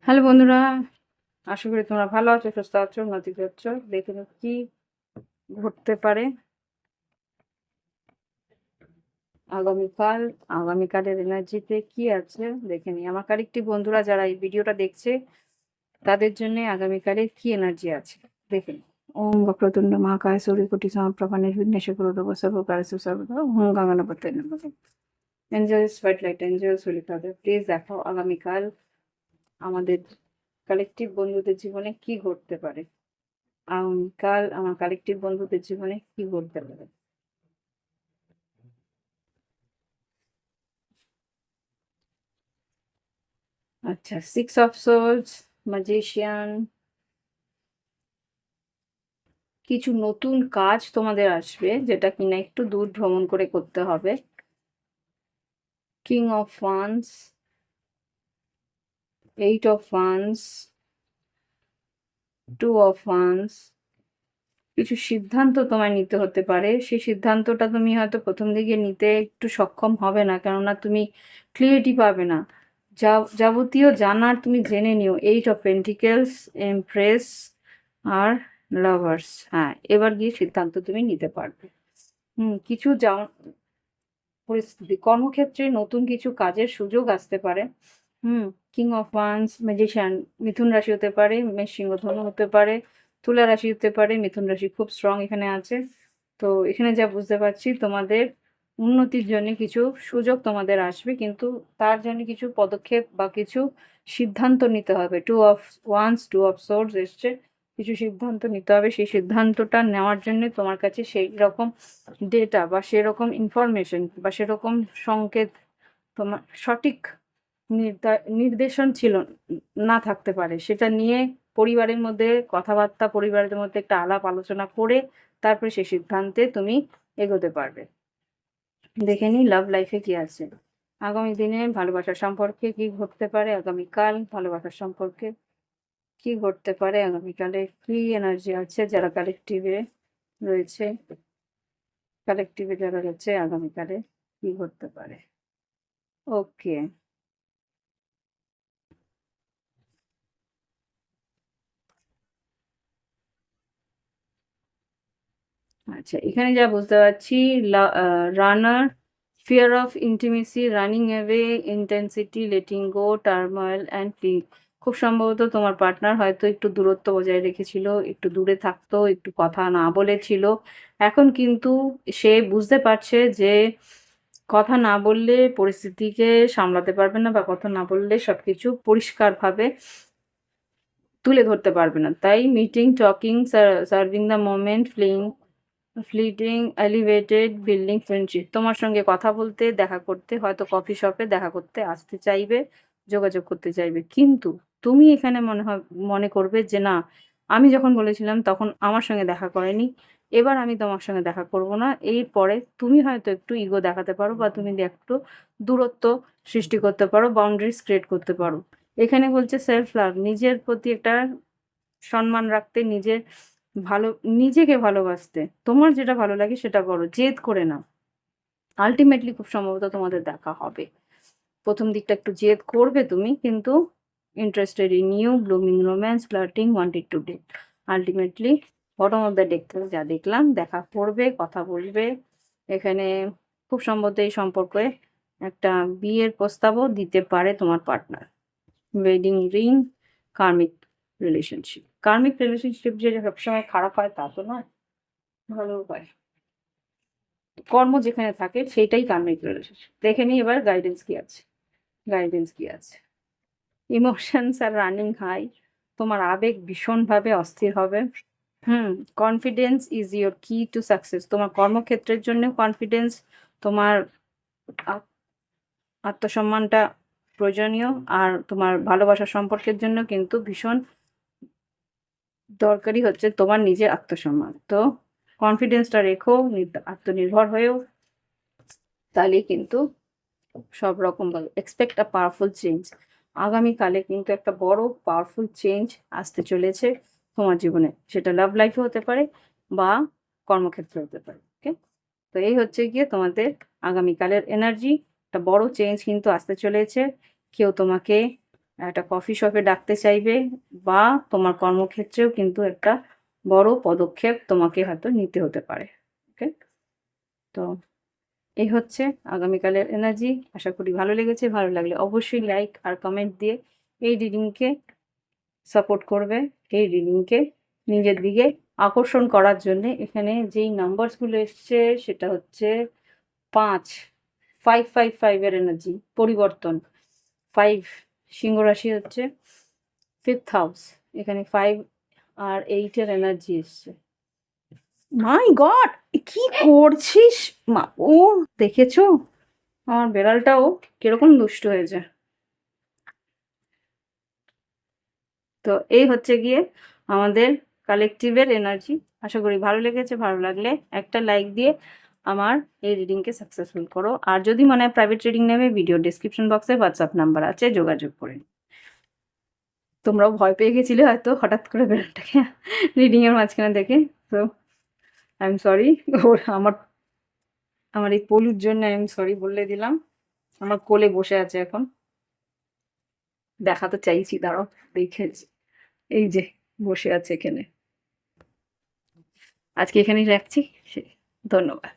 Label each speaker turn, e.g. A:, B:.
A: Hello বন্ধুরা, আশা করি তোমরা ভালো আছো, সুস্থ আছো, উন্নতি করছো। দেখে নাও কি ঘটতে পারে আগামীকাল। আগামীকালের এনার্জিতে কি আছে দেখে নিই। আমার কালেক্টিভ বন্ধুরা যারা এই ভিডিওটা দেখছে তাদের জন্য আগামীকালে কি এনার্জি আছে দেখে নিই। ওম বক্রতুণ্ড মহাকায় সূর্যকোটি সমপ্রভা নির্বিঘ্নেশ কুরু দেব সর্বকার্যেষু সর্বদা ওম গঙ্গানাপতে নমঃ। Angels white light, angels holy father, please দেখাও আগামীকাল আমাদের কালেক্টিভ বন্ধুদের জীবনে কি ঘটতে পারে। কাল আমার কালেক্টিভ বন্ধুদের জীবনে কি ঘটতে পারে। আচ্ছা, সিক্স অফ সোর্স, ম্যাজিশিয়ান, কিছু নতুন কাজ তোমাদের আসবে যেটা কিনা একটু দূর ভ্রমণ করে করতে হবে। King of wands, eight of wands, two of wands, কিছু সিদ্ধান্ত তোমায় নিতে হতে পারে। সেই সিদ্ধান্তটা তুমি হয়তো প্রথম দিকে নিতে একটু সক্ষম হবে না, কেননা তুমি ক্লিয়ারিটি পাবে না। যাবতীয় জানার তুমি জেনে নিও। এইট অফ পেন্টিকেলস, এমপ্রেস আর লাভার্স। হ্যাঁ, এবার গিয়ে সিদ্ধান্ত তুমি নিতে পারবে। কিছু পরিস্থিতি কর্মক্ষেত্রে নতুন কিছু কাজের সুযোগ আসতে পারে। হুম কিং অফ ওয়ান্স, ম্যাজিশিয়ান, মিথুন রাশি হতে পারে, মেষ সিংহ ধনু হতে পারে, তুলা রাশি হতে পারে। মিথুন রাশি খুব স্ট্রং এখানে আছে। তো এখানে যা বুঝতে পারছি তোমাদের উন্নতির জন্য কিছু সুযোগ তোমাদের আসবে, কিন্তু তার জন্য কিছু পদক্ষেপ বা কিছু সিদ্ধান্ত নিতে হবে। Two of wands, two of swords এসছে, কিছু সিদ্ধান্ত নিতে হবে। সেই সিদ্ধান্তটা নেওয়ার জন্য তোমার কাছে সেই রকম ডেটা বা সেরকম ইনফরমেশন বা সেরকম সংকেত তোমার সঠিক নির্দেশন ছিল না থাকতে পারে। সেটা নিয়ে পরিবারের মধ্যে কথাবার্তা, পরিবারের মধ্যে একটা আলাপ আলোচনা করে তারপরে সেই সিদ্ধান্তে তুমি এগোতে পারবে। দেখে নিই লাভ লাইফে কি আছে আগামী দিনে। ভালোবাসার সম্পর্কে কি ঘটতে পারে আগামীকাল, ভালোবাসার সম্পর্কে কি ঘটতে পারে আগামীকালে, কি এনার্জি আছে যারা কালেকটিভে রয়েছে, কালেকটিভে যারা রয়েছে আগামীকালে কি ঘটতে পারে। ওকে, আচ্ছা, এখানে যা বুঝতে পারছি, runner, fear of intimacy, running away, intensity, letting go, turmoil and flee. খুব সম্ভবত তোমার পার্টনার হয়তো একটু দূরত্ব বজায় রেখেছিল, একটু দূরে থাকতো, একটু কথা না বলেছিল। এখন কিন্তু সে বুঝতে পারছে যে কথা না বললে পরিস্থিতিকে সামলাতে পারবে না, বা কথা না বললে সবকিছু পরিষ্কারভাবে তুলে ধরতে পারবে না। তাই meeting, talking, serving the moment, fleeting, elevated, building friendship. তোমার সঙ্গে কথা বলতে, দেখা করতে, হয়তো কফি শপে দেখা করতে আসতে চাইবে, যোগাযোগ করতে চাইবে। কিন্তু তুমি এখানে মনে করবে যে না, আমি যখন বলেছিলাম তখন আমার সঙ্গে দেখা করেনি, এবার আমি তোমার সঙ্গে দেখা করব না। এরপরে তুমি হয়তো একটু ইগো দেখাতে পারো, বা তুমি একটু দূরত্ব সৃষ্টি করতে পারো, বাউন্ডারিজ ক্রিয়েট করতে পারো। এখানে বলছে সেলফ লাভ, নিজের প্রতি একটা সম্মান রাখতে, ভালো নিজেকে ভালোবাসতে। তোমার যেটা ভালো লাগে সেটা করো, জেদ করে না। আল্টিমেটলি খুব সম্ভবত তোমাদের দেখা হবে। প্রথম দিকটা একটু জেদ করবে তুমি, কিন্তু interested in you, blooming romance, flirting, wanted to date. Ultimately bottom of the deck থেকে যা দেখলাম, দেখা করবে, কথা বলবে। এখানে খুব সম্ভবত এই সম্পর্কে একটা বিয়ের প্রস্তাবও দিতে পারে তোমার পার্টনার। ওয়েডিং রিং, কার্মিক রিলেশনশিপ। কার্মিক রিলেশনশিপ যে সবসময় খারাপ হয় তা তো নয়, ভালো হয়। কর্ম যেখানে থাকে সেইটাই কার্মিক রিলেশনশিপ। দেখে নিই এবার গাইডেন্স কি আছে। গাইডেন্স কি আছে, ইমোশনস আর রানিং হাই, তোমার আবেগ ভীষণভাবে অস্থির হবে। কনফিডেন্স ইজ ইয়োর কি টু সাকসেস। তোমার কর্মক্ষেত্রের জন্য কনফিডেন্স, তোমার আ- আত্মসম্মানটা প্রয়োজনীয়। আর তোমার ভালোবাসার সম্পর্কের জন্য কিন্তু ভীষণ দরকারি হচ্ছে তোমার নিজের আত্মসম্মান। তো কনফিডেন্সটা রেখো, আত্মনির্ভর হয়েও, তাহলে কিন্তু সব রকম ভালো। Expect a powerful change. আগামীকালে কিন্তু একটা বড় পাওয়ারফুল চেঞ্জ আসতে চলেছে তোমার জীবনে, সেটা লাভ লাইফে হতে পারে বা কর্মক্ষেত্রে হতে পারে। ওকে, তো এই হচ্ছে গিয়ে তোমাদের আগামীকালের এনার্জি। একটা বড় চেঞ্জ কিন্তু আসতে চলেছে। কেউ তোমাকে একটা কফি শপে ডাকতে চাইবে, বা তোমার কর্মক্ষেত্রেও কিন্তু একটা বড় পদক্ষেপ তোমাকে হয়তো নিতে হতে পারে। ওকে, তো এই হচ্ছে আগামীকালের এনার্জি। আশা করি ভালো লেগেছে। ভালো লাগলে অবশ্যই লাইক আর কমেন্ট দিয়ে এই রিডিংকে সাপোর্ট করবে। এই রিডিংকে নিজের দিকে আকর্ষণ করার জন্যে এখানে যেই নাম্বারসগুলো এসছে সেটা হচ্ছে 5, 555 এর এনার্জি পরিবর্তন। 5 সিংহ রাশি হচ্ছে 5th হাউস, এখানে 5 আর 8 এর এনার্জি এসছে। মাই গড, কি করছিস মা? ও, দেখেছো আমার বেড়ালটাও কিরকম দুষ্ট হয়েছে। তো এই হচ্ছে গিয়ে আমাদের কালেকটিভের এনার্জি। আশা করি ভালো লেগেছে। ভালো লাগলে একটা লাইক দিয়ে আমার এই রিডিংকে সাকসেসফুল করো। আর যদি মনে হয় প্রাইভেট রিডিং নেবে, ভিডিও ডিসক্রিপশন বক্সে হোয়াটসঅ্যাপ নাম্বার আছে, যোগাযোগ করে নিও। তোমরাও ভয় পেয়ে গেছিলে হয়তো হঠাৎ করে বেড়ালটাকে রিডিংয়ের মাঝখানে দেখে। তো আই এম সরি। ওর আমার আমার এই পলুর জন্য আই এম সরি বলে দিলাম। আমার কোলে বসে আছে এখন। দেখাতে চাইছি, দাঁড়াও দেখেছি। এই যে বসে আছে এখানে। আজকে এখানেই রাখছি। ধন্যবাদ।